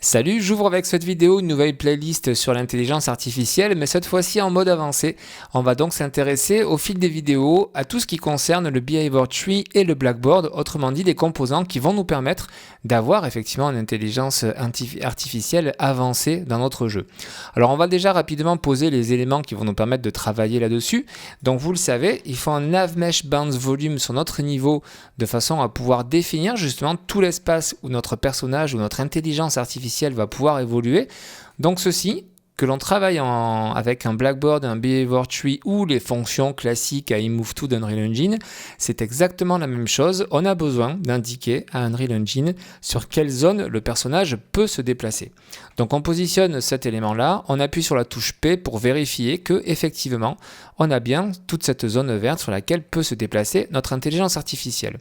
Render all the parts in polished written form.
Salut, j'ouvre avec cette vidéo une nouvelle playlist sur l'intelligence artificielle, mais cette fois-ci en mode avancé. On va donc s'intéresser au fil des vidéos à tout ce qui concerne le Behavior Tree et le Blackboard, autrement dit des composants qui vont nous permettre d'avoir effectivement une intelligence artificielle avancée dans notre jeu. Alors on va déjà rapidement poser les éléments qui vont nous permettre de travailler là-dessus. Donc vous le savez, il faut un navmesh bounds volume sur notre niveau de façon à pouvoir définir justement tout l'espace où notre personnage ou notre intelligence artificielle va pouvoir évoluer. Donc ceci, que l'on travaille avec un Blackboard, un Behavior Tree ou les fonctions classiques à iMoveTo d'Unreal Engine, c'est exactement la même chose. On a besoin d'indiquer à Unreal Engine sur quelle zone le personnage peut se déplacer. Donc on positionne cet élément-là, on appuie sur la touche P pour vérifier que effectivement on a bien toute cette zone verte sur laquelle peut se déplacer notre intelligence artificielle.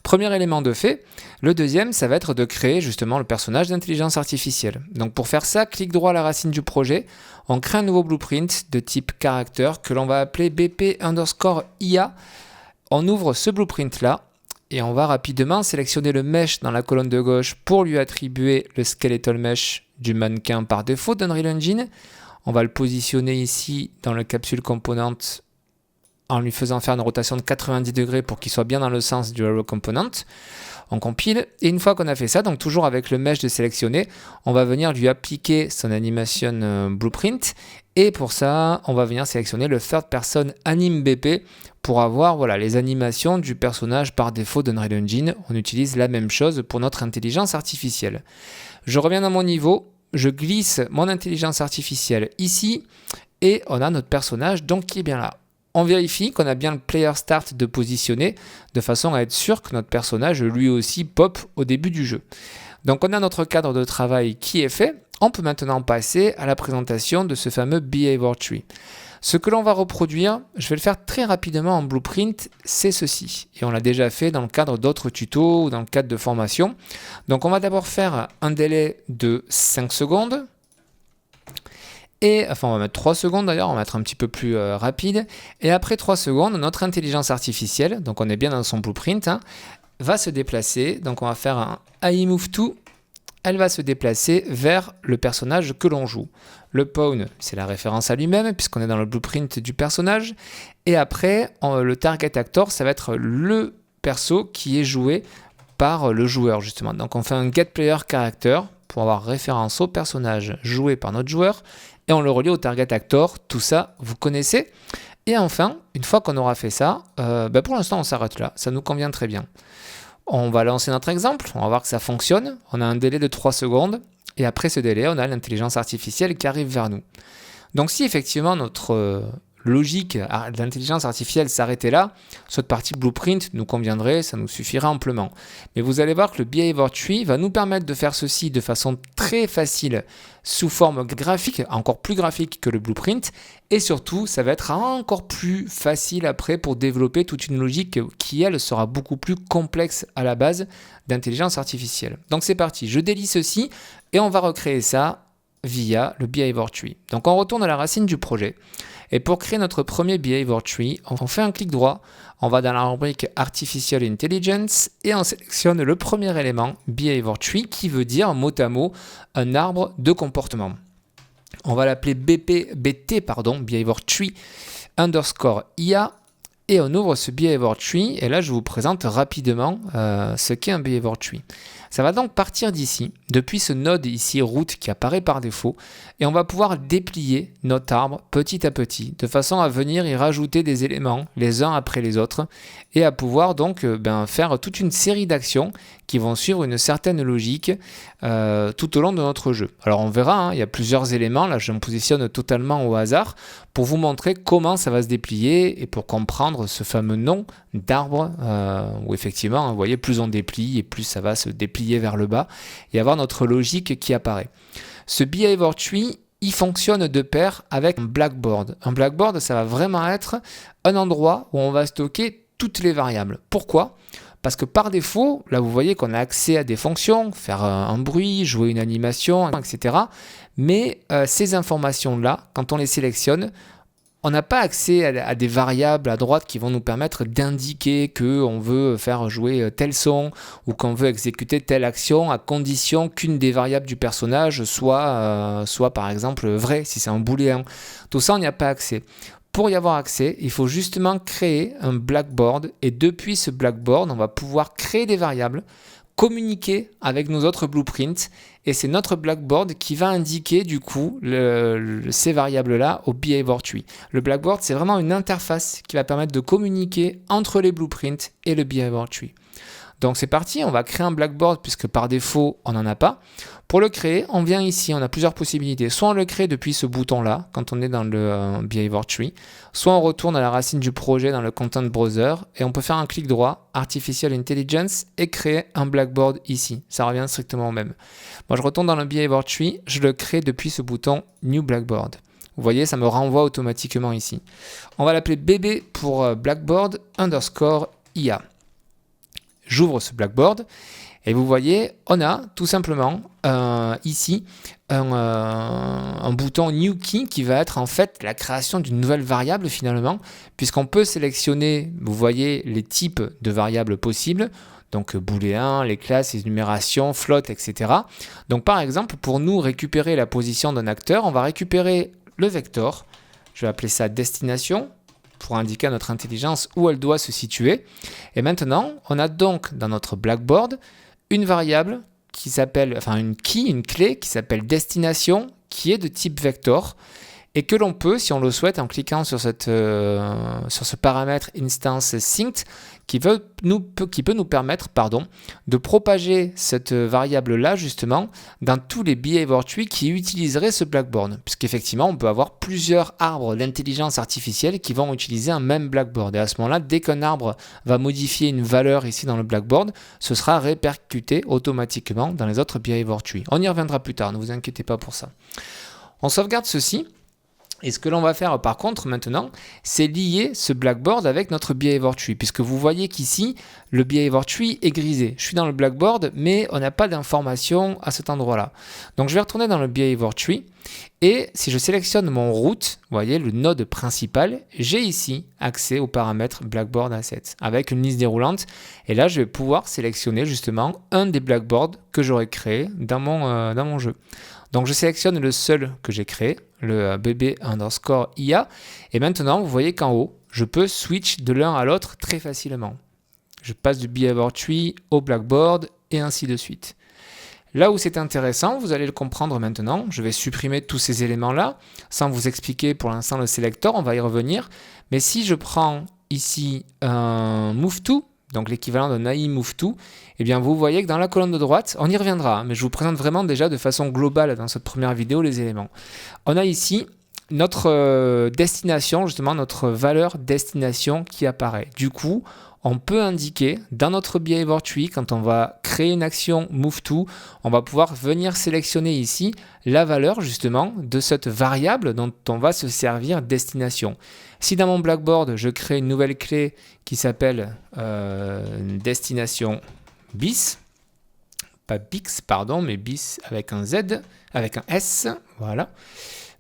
Premier élément de fait. Le deuxième, ça va être de créer justement le personnage d'intelligence artificielle. Donc pour faire ça, clic droit à la racine du projet, on crée un nouveau blueprint de type character que l'on va appeler BP_IA. On ouvre ce blueprint là et on va rapidement sélectionner le mesh dans la colonne de gauche pour lui attribuer le skeletal mesh du mannequin par défaut d'Unreal Engine. On va le positionner ici dans le capsule component en lui faisant faire une rotation de 90 degrés pour qu'il soit bien dans le sens du hero component. On compile et une fois qu'on a fait ça, donc toujours avec le mesh de sélectionner, on va venir lui appliquer son animation blueprint et pour ça, on va venir sélectionner le third person anime BP pour avoir les animations du personnage par défaut d'Unreal Engine. On utilise la même chose pour notre intelligence artificielle. Je reviens dans mon niveau, je glisse mon intelligence artificielle ici et on a notre personnage donc qui est bien là. On vérifie qu'on a bien le player start de positionner de façon à être sûr que notre personnage lui aussi pop au début du jeu. Donc on a notre cadre de travail qui est fait. On peut maintenant passer à la présentation de ce fameux Behavior Tree. Ce que l'on va reproduire, je vais le faire très rapidement en blueprint, c'est ceci. Et on l'a déjà fait dans le cadre d'autres tutos ou dans le cadre de formation. Donc on va d'abord faire un délai de 5 secondes. On va mettre 3 secondes d'ailleurs, on va mettre un petit peu plus rapide. Et après 3 secondes, notre intelligence artificielle, donc on est bien dans son blueprint, va se déplacer. Donc on va faire un iMoveTo. Elle va se déplacer vers le personnage que l'on joue. Le pawn, c'est la référence à lui-même, puisqu'on est dans le blueprint du personnage. Et après, le target actor, ça va être le perso qui est joué par le joueur, justement. Donc on fait un getPlayerCharacter pour avoir référence au personnage joué par notre joueur. Et on le relie au target actor, tout ça, vous connaissez. Et enfin, une fois qu'on aura fait ça, pour l'instant on s'arrête là, ça nous convient très bien. On va lancer notre exemple, on va voir que ça fonctionne. On a un délai de 3 secondes, et après ce délai, on a l'intelligence artificielle qui arrive vers nous. Donc si effectivement notre logique d'intelligence artificielle s'arrêtait là, cette partie blueprint nous conviendrait, ça nous suffirait amplement. Mais vous allez voir que le Behavior Tree va nous permettre de faire ceci de façon très facile, sous forme graphique, encore plus graphique que le blueprint, et surtout, ça va être encore plus facile après pour développer toute une logique qui, elle, sera beaucoup plus complexe à la base d'intelligence artificielle. Donc c'est parti, je délie ceci, et on va recréer ça via le Behavior Tree. Donc on retourne à la racine du projet. Et pour créer notre premier Behavior Tree, on fait un clic droit, on va dans la rubrique Artificial Intelligence et on sélectionne le premier élément, Behavior Tree, qui veut dire mot à mot un arbre de comportement. On va l'appeler Behavior Tree _IA et on ouvre ce Behavior Tree et là je vous présente rapidement ce qu'est un Behavior Tree. Ça va donc partir d'ici, depuis ce node ici route qui apparaît par défaut, et on va pouvoir déplier notre arbre petit à petit, de façon à venir y rajouter des éléments les uns après les autres, et à pouvoir donc faire toute une série d'actions qui vont suivre une certaine logique tout au long de notre jeu. Alors on verra, il y a plusieurs éléments, là je me positionne totalement au hasard, pour vous montrer comment ça va se déplier, et pour comprendre ce fameux nom d'arbre, où effectivement, vous voyez, plus on déplie, et plus ça va se déplier vers le bas et avoir notre logique qui apparaît. Ce Behavior Tree, il fonctionne de pair avec un Blackboard. Un Blackboard, ça va vraiment être un endroit où on va stocker toutes les variables. Pourquoi ? Parce que par défaut, là vous voyez qu'on a accès à des fonctions, faire un bruit, jouer une animation, etc. Mais ces informations-là, quand on les sélectionne, on n'a pas accès à des variables à droite qui vont nous permettre d'indiquer qu'on veut faire jouer tel son ou qu'on veut exécuter telle action à condition qu'une des variables du personnage soit par exemple vraie, si c'est un booléen. Tout ça, on n'y a pas accès. Pour y avoir accès, il faut justement créer un blackboard et depuis ce blackboard, on va pouvoir créer des variables, communiquer avec nos autres blueprints et c'est notre blackboard qui va indiquer du coup ces variables-là au behavior tree. Le blackboard, c'est vraiment une interface qui va permettre de communiquer entre les blueprints et le behavior tree. Donc c'est parti, on va créer un blackboard puisque par défaut, on n'en a pas. Pour le créer, on vient ici, on a plusieurs possibilités. Soit on le crée depuis ce bouton-là, quand on est dans le behavior tree, soit on retourne à la racine du projet dans le content browser et on peut faire un clic droit, Artificial Intelligence, et créer un blackboard ici. Ça revient strictement au même. Moi, je retourne dans le behavior tree, je le crée depuis ce bouton New Blackboard. Vous voyez, ça me renvoie automatiquement ici. On va l'appeler bébé pour blackboard _ IA. J'ouvre ce blackboard et vous voyez, on a tout simplement ici un bouton New Key qui va être en fait la création d'une nouvelle variable finalement, puisqu'on peut sélectionner, vous voyez, les types de variables possibles, donc booléen, les classes, les numérations, float, etc. Donc par exemple, pour nous récupérer la position d'un acteur, on va récupérer le vecteur, je vais appeler ça destination, pour indiquer à notre intelligence où elle doit se situer. Et maintenant, on a donc dans notre blackboard une variable qui s'appelle, enfin une clé qui s'appelle destination, qui est de type vector et que l'on peut, si on le souhaite, en cliquant sur ce paramètre instance synced, qui peut nous permettre de propager cette variable-là justement dans tous les behavior trees qui utiliseraient ce blackboard. Puisqu'effectivement, on peut avoir plusieurs arbres d'intelligence artificielle qui vont utiliser un même blackboard. Et à ce moment-là, dès qu'un arbre va modifier une valeur ici dans le blackboard, ce sera répercuté automatiquement dans les autres behavior trees. On y reviendra plus tard, ne vous inquiétez pas pour ça. On sauvegarde ceci. Et ce que l'on va faire par contre maintenant, c'est lier ce blackboard avec notre behavior tree, puisque vous voyez qu'ici, le behavior tree est grisé. Je suis dans le blackboard, mais on n'a pas d'information à cet endroit-là. Donc je vais retourner dans le behavior tree, et si je sélectionne mon root, vous voyez, le node principal, j'ai ici accès au paramètre blackboard asset, avec une liste déroulante, et là je vais pouvoir sélectionner justement un des blackboards que j'aurais créé dans mon jeu. Donc je sélectionne le seul que j'ai créé, le bébé _ IA. Et maintenant, vous voyez qu'en haut, je peux switch de l'un à l'autre très facilement. Je passe du behavior tree au blackboard et ainsi de suite. Là où c'est intéressant, vous allez le comprendre maintenant, je vais supprimer tous ces éléments-là, sans vous expliquer pour l'instant le selector, on va y revenir. Mais si je prends ici un move to, donc l'équivalent d'un AI move to, eh bien vous voyez que dans la colonne de droite, on y reviendra, mais je vous présente vraiment déjà de façon globale dans cette première vidéo les éléments. On a ici notre destination, justement notre valeur destination qui apparaît. Du coup, on peut indiquer dans notre behavior tree, quand on va créer une action move to, on va pouvoir venir sélectionner ici la valeur justement de cette variable dont on va se servir destination. Si dans mon blackboard, je crée une nouvelle clé qui s'appelle destination bis, pas bix, pardon, mais bis avec un Z, avec un S, voilà.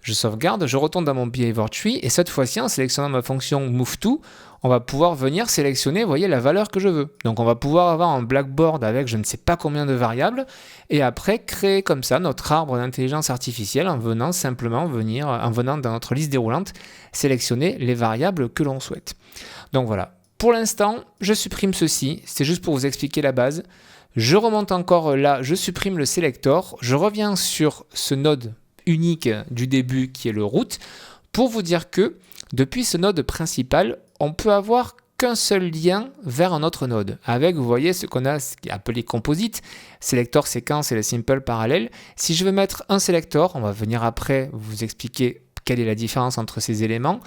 Je sauvegarde, je retourne dans mon behavior tree et cette fois-ci, en sélectionnant ma fonction moveTo, on va pouvoir venir sélectionner, vous voyez, la valeur que je veux. Donc on va pouvoir avoir un blackboard avec je ne sais pas combien de variables et après créer comme ça notre arbre d'intelligence artificielle en venant simplement en venant dans notre liste déroulante, sélectionner les variables que l'on souhaite. Donc voilà. Pour l'instant, je supprime ceci, c'est juste pour vous expliquer la base. Je remonte encore là, je supprime le selector, je reviens sur ce node unique du début qui est le root pour vous dire que depuis ce node principal, on peut avoir qu'un seul lien vers un autre node avec, vous voyez, ce qu'on a appelé composite, selector séquence et le simple parallèle. Si je veux mettre un selector, on va venir après vous expliquer quelle est la différence entre ces éléments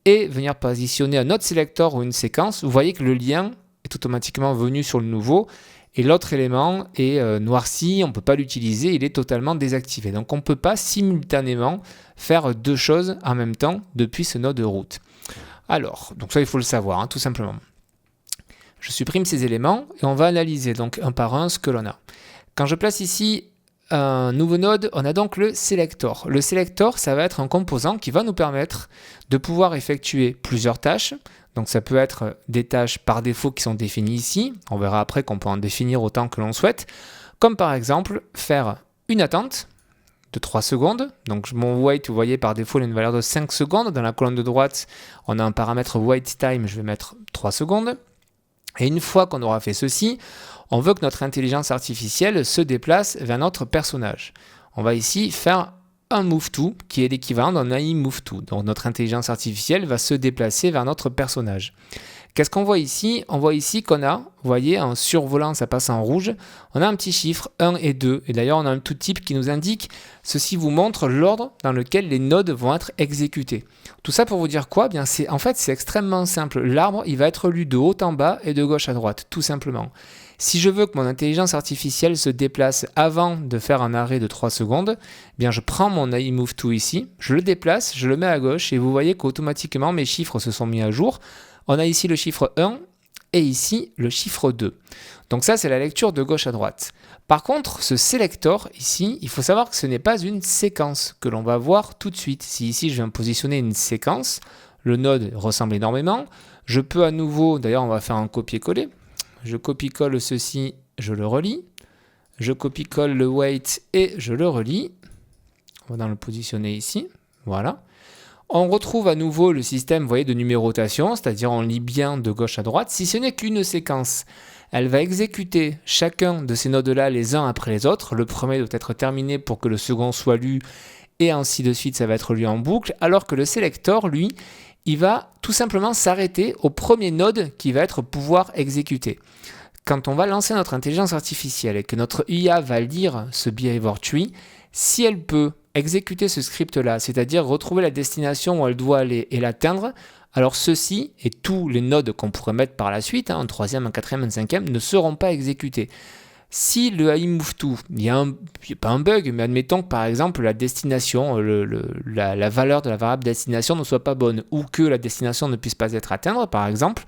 et venir positionner un autre selector ou une séquence. Vous voyez que le lien est automatiquement venu sur le nouveau. Et l'autre élément est noirci, on ne peut pas l'utiliser, il est totalement désactivé. Donc on ne peut pas simultanément faire deux choses en même temps depuis ce node root. Alors, donc ça il faut le savoir, hein, tout simplement. Je supprime ces éléments et on va analyser donc un par un ce que l'on a. Quand je place ici un nouveau node, on a donc le selector. Le selector, ça va être un composant qui va nous permettre de pouvoir effectuer plusieurs tâches. Donc ça peut être des tâches par défaut qui sont définies ici. On verra après qu'on peut en définir autant que l'on souhaite. Comme par exemple faire une attente de 3 secondes. Donc mon wait, vous voyez, par défaut, il a une valeur de 5 secondes. Dans la colonne de droite, on a un paramètre wait time, je vais mettre 3 secondes. Et une fois qu'on aura fait ceci, on veut que notre intelligence artificielle se déplace vers notre personnage. On va ici faire un move to, qui est l'équivalent d'un AI move to. Donc notre intelligence artificielle va se déplacer vers notre personnage. Qu'est-ce qu'on voit ici? On voit ici qu'on a, vous voyez, en survolant, ça passe en rouge, on a un petit chiffre 1 et 2. Et d'ailleurs, on a un tout type qui nous indique, ceci vous montre l'ordre dans lequel les nodes vont être exécutés. Tout ça pour vous dire quoi? Bien, en fait, c'est extrêmement simple. L'arbre, il va être lu de haut en bas et de gauche à droite, tout simplement. Si je veux que mon intelligence artificielle se déplace avant de faire un arrêt de 3 secondes, bien je prends mon AI move to ici, je le déplace, je le mets à gauche et vous voyez qu'automatiquement mes chiffres se sont mis à jour. On a ici le chiffre 1 et ici le chiffre 2. Donc ça, c'est la lecture de gauche à droite. Par contre, ce selector ici, il faut savoir que ce n'est pas une séquence que l'on va voir tout de suite. Si ici, je viens positionner une séquence, le node ressemble énormément. Je peux à nouveau, d'ailleurs, on va faire un copier-coller. Je copie-colle ceci, je le relis. Je copie-colle le wait et je le relis. On va le positionner ici. Voilà. On retrouve à nouveau le système, vous voyez, de numérotation, c'est-à-dire on lit bien de gauche à droite. Si ce n'est qu'une séquence, elle va exécuter chacun de ces nodes-là les uns après les autres. Le premier doit être terminé pour que le second soit lu et ainsi de suite, ça va être lu en boucle. Alors que le selector, lui, il va tout simplement s'arrêter au premier node qui va être pouvoir exécuter. Quand on va lancer notre intelligence artificielle et que notre IA va lire ce behavior tree, si elle peut exécuter ce script-là, c'est-à-dire retrouver la destination où elle doit aller et l'atteindre, alors ceux-ci et tous les nodes qu'on pourrait mettre par la suite, un troisième, un quatrième, un cinquième, ne seront pas exécutés. Si le AI move to, il n'y a pas un bug, mais admettons que par exemple la destination, la valeur de la variable destination ne soit pas bonne ou que la destination ne puisse pas être atteinte par exemple,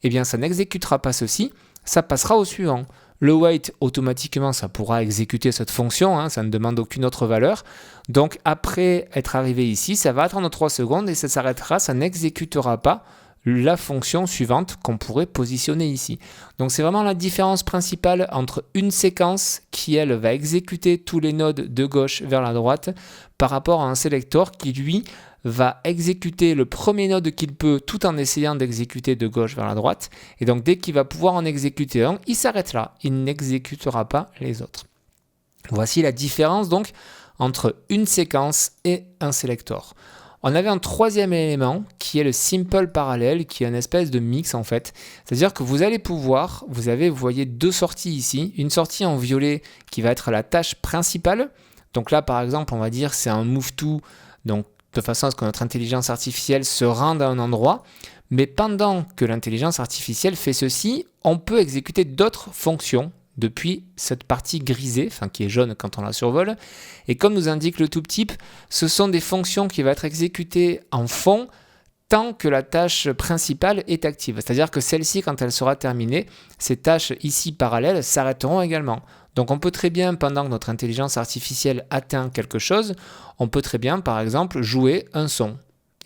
eh bien ça n'exécutera pas ceci, ça passera au suivant. Le wait, automatiquement, ça pourra exécuter cette fonction, ça ne demande aucune autre valeur. Donc après être arrivé ici, ça va attendre 3 secondes et ça s'arrêtera, ça n'exécutera pas la fonction suivante qu'on pourrait positionner ici. Donc c'est vraiment la différence principale entre une séquence qui, elle, va exécuter tous les nodes de gauche vers la droite par rapport à un selector qui, lui, va exécuter le premier node qu'il peut tout en essayant d'exécuter de gauche vers la droite. Et donc dès qu'il va pouvoir en exécuter un, il s'arrête là. Il n'exécutera pas les autres. Voici la différence donc entre une séquence et un selector. On avait un troisième élément qui est le simple parallèle, qui est une espèce de mix en fait. C'est-à-dire que vous allez pouvoir, vous voyez deux sorties ici. Une sortie en violet qui va être la tâche principale. Donc là par exemple on va dire c'est un move to, donc de façon à ce que notre intelligence artificielle se rende à un endroit. Mais pendant que l'intelligence artificielle fait ceci, on peut exécuter d'autres fonctions depuis cette partie grisée, qui est jaune quand on la survole. Et comme nous indique le tooltip, ce sont des fonctions qui vont être exécutées en fond tant que la tâche principale est active. C'est-à-dire que celle-ci, quand elle sera terminée, ces tâches ici parallèles s'arrêteront également. Donc on peut très bien, pendant que notre intelligence artificielle atteint quelque chose, on peut très bien, par exemple, jouer un son.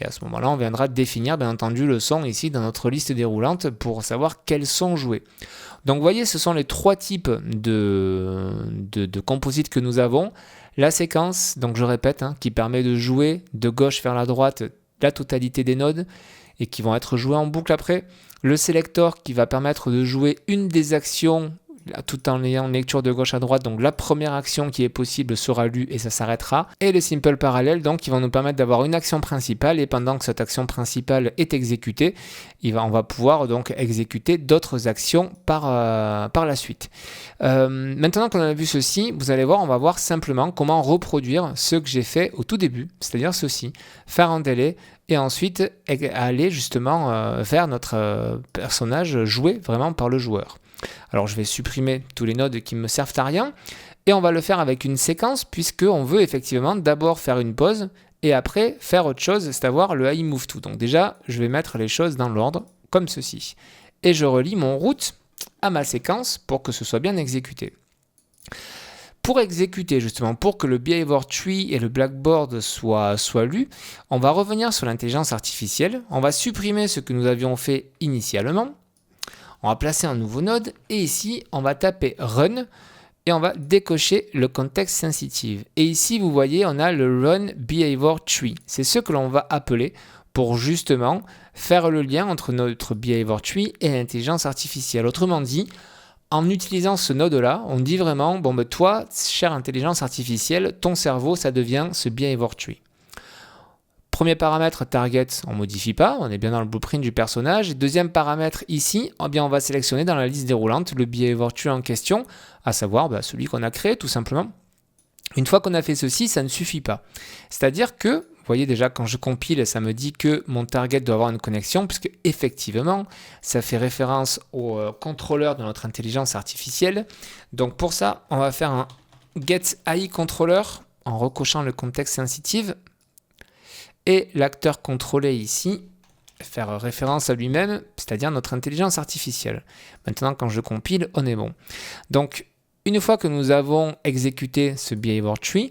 Et à ce moment-là, on viendra définir, bien entendu, le son ici dans notre liste déroulante pour savoir quel son jouer. Donc vous voyez, ce sont les trois types de composites que nous avons. La séquence, donc je répète, qui permet de jouer de gauche vers la droite la totalité des nodes et qui vont être joués en boucle après. Le selector qui va permettre de jouer une des actions tout en ayant une lecture de gauche à droite, donc la première action qui est possible sera lue et ça s'arrêtera. Et le simple parallèle, donc qui va nous permettre d'avoir une action principale et pendant que cette action principale est exécutée, on va pouvoir donc exécuter d'autres actions par la suite. Maintenant qu'on a vu ceci, vous allez voir, on va voir simplement comment reproduire ce que j'ai fait au tout début, c'est-à-dire ceci, faire un délai et ensuite aller justement vers notre personnage joué vraiment par le joueur. Alors je vais supprimer tous les nodes qui ne me servent à rien et on va le faire avec une séquence puisqu'on veut effectivement d'abord faire une pause et après faire autre chose, c'est-à-dire le AI move to. Donc déjà, je vais mettre les choses dans l'ordre comme ceci. Et je relie mon route à ma séquence pour que ce soit bien exécuté. pour exécuter justement, pour que le behavior tree et le blackboard soient lus, on va revenir sur l'intelligence artificielle, on va supprimer ce que nous avions fait initialement, on va placer un nouveau node et ici on va taper run et on va décocher le context sensitive. Et ici vous voyez on a le run behavior tree, c'est ce que l'on va appeler pour justement faire le lien entre notre behavior tree et l'intelligence artificielle. Autrement dit, en utilisant ce node-là, on dit vraiment, bon ben toi, chère intelligence artificielle, ton cerveau, ça devient ce behavior tree. Premier paramètre, target, on ne modifie pas, on est bien dans le blueprint du personnage. Deuxième paramètre ici, eh bien, on va sélectionner dans la liste déroulante le behavior tree en question, à savoir celui qu'on a créé tout simplement. Une fois qu'on a fait ceci, ça ne suffit pas. C'est-à-dire que, vous voyez déjà quand je compile, ça me dit que mon target doit avoir une connexion, puisque effectivement, ça fait référence au contrôleur de notre intelligence artificielle. Donc pour ça, on va faire un getAIController en recochant le contexte sensitive. Et l'acteur contrôlé ici, faire référence à lui-même, c'est-à-dire notre intelligence artificielle. Maintenant, quand je compile, on est bon. Donc, une fois que nous avons exécuté ce behavior tree,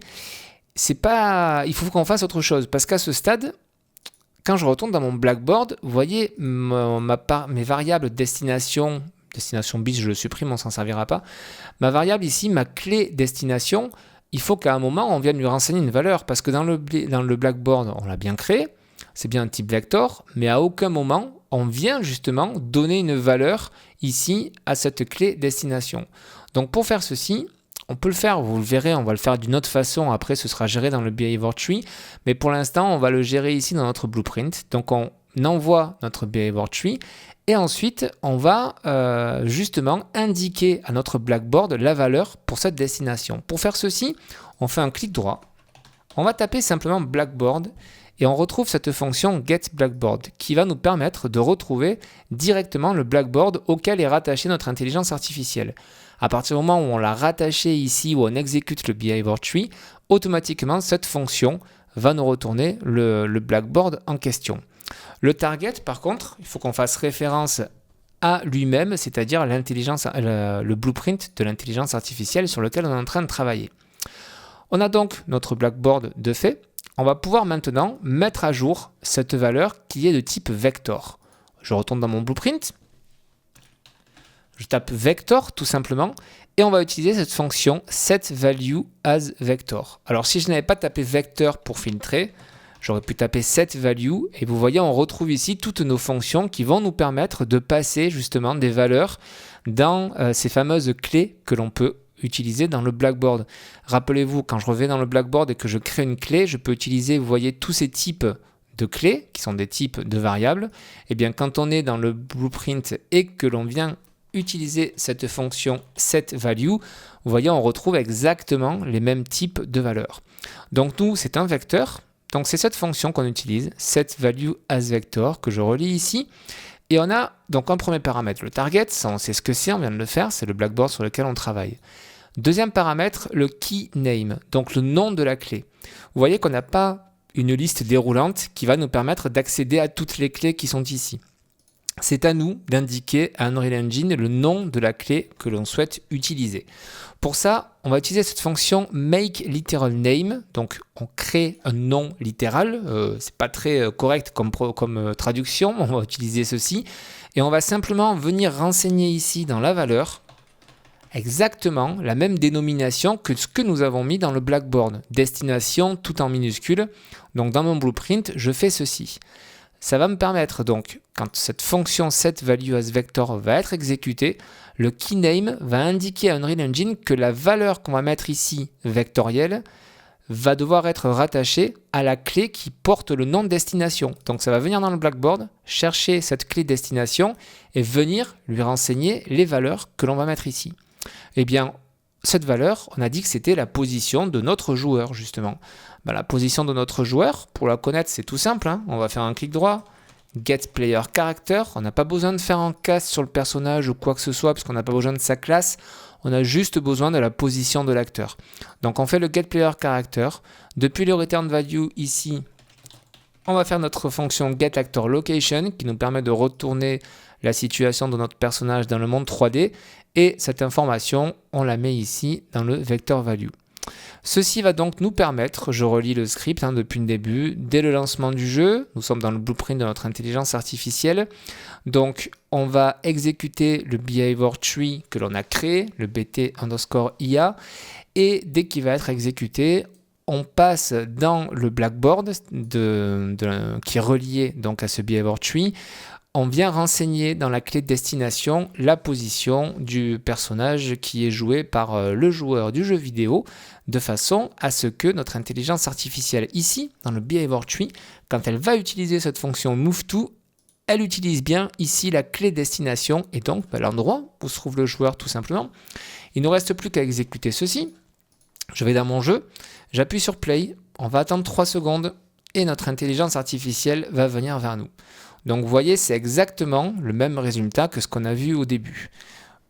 il faut qu'on fasse autre chose. Parce qu'à ce stade, quand je retourne dans mon blackboard, vous voyez mes variables destination bis, je le supprime, on ne s'en servira pas. Ma variable ici, ma clé destination, il faut qu'à un moment, on vienne lui renseigner une valeur. Parce que dans le blackboard, on l'a bien créé, c'est bien un type vector, mais à aucun moment, on vient justement donner une valeur ici à cette clé destination. Donc pour faire ceci, on peut le faire, vous le verrez, on va le faire d'une autre façon, après ce sera géré dans le behavior tree, mais pour l'instant on va le gérer ici dans notre blueprint. Donc on envoie notre behavior tree et ensuite on va justement indiquer à notre blackboard la valeur pour cette destination. Pour faire ceci, on fait un clic droit, on va taper simplement blackboard et on retrouve cette fonction getBlackboard qui va nous permettre de retrouver directement le blackboard auquel est rattaché notre intelligence artificielle. À partir du moment où on l'a rattaché ici, où on exécute le behavior tree, automatiquement cette fonction va nous retourner le blackboard en question. Le target, par contre, il faut qu'on fasse référence à lui-même, c'est-à-dire le blueprint de l'intelligence artificielle sur lequel on est en train de travailler. On a donc notre blackboard de fait. On va pouvoir maintenant mettre à jour cette valeur qui est de type vector. Je retourne dans mon blueprint. Je tape vector tout simplement et on va utiliser cette fonction setValueAsVector. Alors si je n'avais pas tapé vector pour filtrer, j'aurais pu taper setValue et vous voyez on retrouve ici toutes nos fonctions qui vont nous permettre de passer justement des valeurs dans ces fameuses clés que l'on peut utiliser dans le blackboard. Rappelez-vous, quand je reviens dans le blackboard et que je crée une clé, je peux utiliser, vous voyez, tous ces types de clés qui sont des types de variables. Et bien quand on est dans le blueprint et que l'on vient utiliser cette fonction setValue, vous voyez on retrouve exactement les mêmes types de valeurs. Donc nous c'est un vecteur, donc c'est cette fonction qu'on utilise, setValueAsVector, que je relis ici. Et on a donc un premier paramètre, le target, ça on sait ce que c'est, on vient de le faire, c'est le blackboard sur lequel on travaille. Deuxième paramètre, le key name, donc le nom de la clé. Vous voyez qu'on n'a pas une liste déroulante qui va nous permettre d'accéder à toutes les clés qui sont ici. C'est à nous d'indiquer à Unreal Engine le nom de la clé que l'on souhaite utiliser. Pour ça, on va utiliser cette fonction makeLiteralName. Donc, on crée un nom littéral. C'est pas très correct comme traduction. On va utiliser ceci. Et on va simplement venir renseigner ici dans la valeur exactement la même dénomination que ce que nous avons mis dans le blackboard. Destination tout en minuscule. Donc, dans mon blueprint, je fais ceci. Ça va me permettre donc, quand cette fonction setValueAsVector va être exécutée, le keyname va indiquer à Unreal Engine que la valeur qu'on va mettre ici, vectorielle, va devoir être rattachée à la clé qui porte le nom de destination. Donc ça va venir dans le blackboard, chercher cette clé destination et venir lui renseigner les valeurs que l'on va mettre ici. Eh bien, cette valeur, on a dit que c'était la position de notre joueur, justement. La position de notre joueur, pour la connaître, c'est tout simple. On va faire un clic droit, getPlayerCharacter. On n'a pas besoin de faire un cast sur le personnage ou quoi que ce soit, parce qu'on n'a pas besoin de sa classe. On a juste besoin de la position de l'acteur. Donc on fait le getPlayerCharacter. Depuis le returnValue ici, on va faire notre fonction getActorLocation qui nous permet de retourner la situation de notre personnage dans le monde 3D. Et cette information, on la met ici dans le vector value. Ceci va donc nous permettre, je relis le script depuis le début, dès le lancement du jeu, nous sommes dans le blueprint de notre intelligence artificielle, donc on va exécuter le behavior tree que l'on a créé, le bt_ia, et dès qu'il va être exécuté, on passe dans le Blackboard qui est relié donc à ce behavior tree. On vient renseigner dans la clé de destination la position du personnage qui est joué par le joueur du jeu vidéo, de façon à ce que notre intelligence artificielle ici, dans le behavior tree, quand elle va utiliser cette fonction moveTo, elle utilise bien ici la clé destination et donc l'endroit où se trouve le joueur tout simplement. Il ne nous reste plus qu'à exécuter ceci. Je vais dans mon jeu, j'appuie sur play, on va attendre 3 secondes et notre intelligence artificielle va venir vers nous. Donc vous voyez, c'est exactement le même résultat que ce qu'on a vu au début.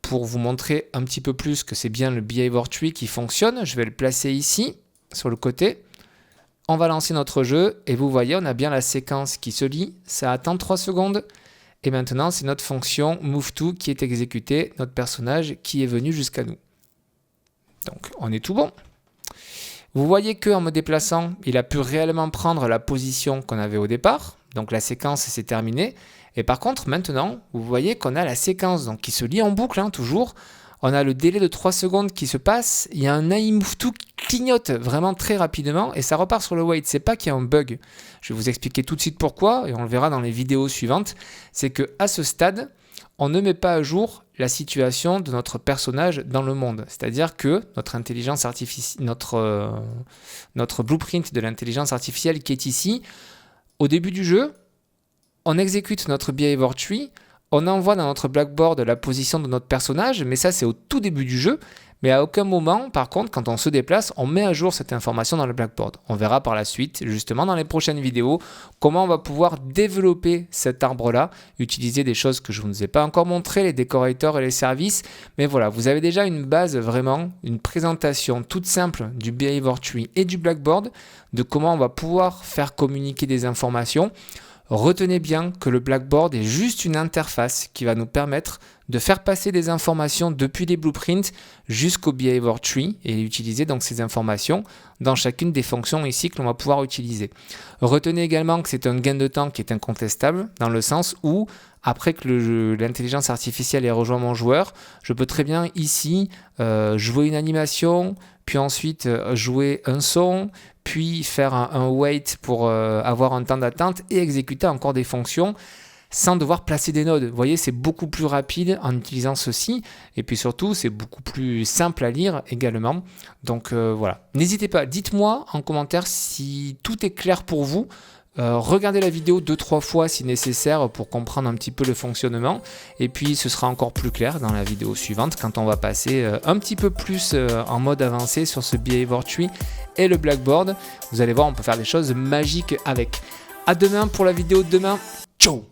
Pour vous montrer un petit peu plus que c'est bien le behavior tree qui fonctionne, je vais le placer ici, sur le côté. On va lancer notre jeu et vous voyez, on a bien la séquence qui se lit, ça attend 3 secondes. Et maintenant, c'est notre fonction moveTo qui est exécutée, notre personnage qui est venu jusqu'à nous. Donc on est tout bon. Vous voyez qu'en me déplaçant, il a pu réellement prendre la position qu'on avait au départ. Donc la séquence s'est terminée. Et par contre, maintenant, vous voyez qu'on a la séquence donc, qui se lit en boucle, toujours. On a le délai de 3 secondes qui se passe. Il y a un aIMoveTo qui clignote vraiment très rapidement et ça repart sur le wait. C'est pas qu'il y a un bug. Je vais vous expliquer tout de suite pourquoi et on le verra dans les vidéos suivantes. C'est qu'à ce stade, on ne met pas à jour la situation de notre personnage dans le monde. C'est-à-dire que notre intelligence artificielle, notre blueprint de l'intelligence artificielle qui est ici, au début du jeu, on exécute notre behavior tree, on envoie dans notre Blackboard la position de notre personnage, mais ça c'est au tout début du jeu, mais à aucun moment, par contre, quand on se déplace, on met à jour cette information dans le Blackboard. On verra par la suite, justement dans les prochaines vidéos, comment on va pouvoir développer cet arbre-là, utiliser des choses que je ne vous ai pas encore montrées, les décorateurs et les services, mais voilà, vous avez déjà une base vraiment, une présentation toute simple du behavior tree et du Blackboard, de comment on va pouvoir faire communiquer des informations. Retenez bien que le Blackboard est juste une interface qui va nous permettre de faire passer des informations depuis les blueprints jusqu'au behavior tree et utiliser donc ces informations dans chacune des fonctions ici que l'on va pouvoir utiliser. Retenez également que c'est un gain de temps qui est incontestable dans le sens où après que l'intelligence artificielle ait rejoint mon joueur, je peux très bien ici jouer une animation, puis ensuite jouer un son, puis faire un wait pour avoir un temps d'attente et exécuter encore des fonctions sans devoir placer des nodes. Vous voyez, c'est beaucoup plus rapide en utilisant ceci et puis surtout, c'est beaucoup plus simple à lire également. Donc voilà, n'hésitez pas, dites-moi en commentaire si tout est clair pour vous. Regardez la vidéo 2-3 fois si nécessaire pour comprendre un petit peu le fonctionnement et puis ce sera encore plus clair dans la vidéo suivante quand on va passer un petit peu plus en mode avancé sur ce behavior tree et le Blackboard. Vous allez voir, on peut faire des choses magiques avec. À demain pour la vidéo de demain. Ciao!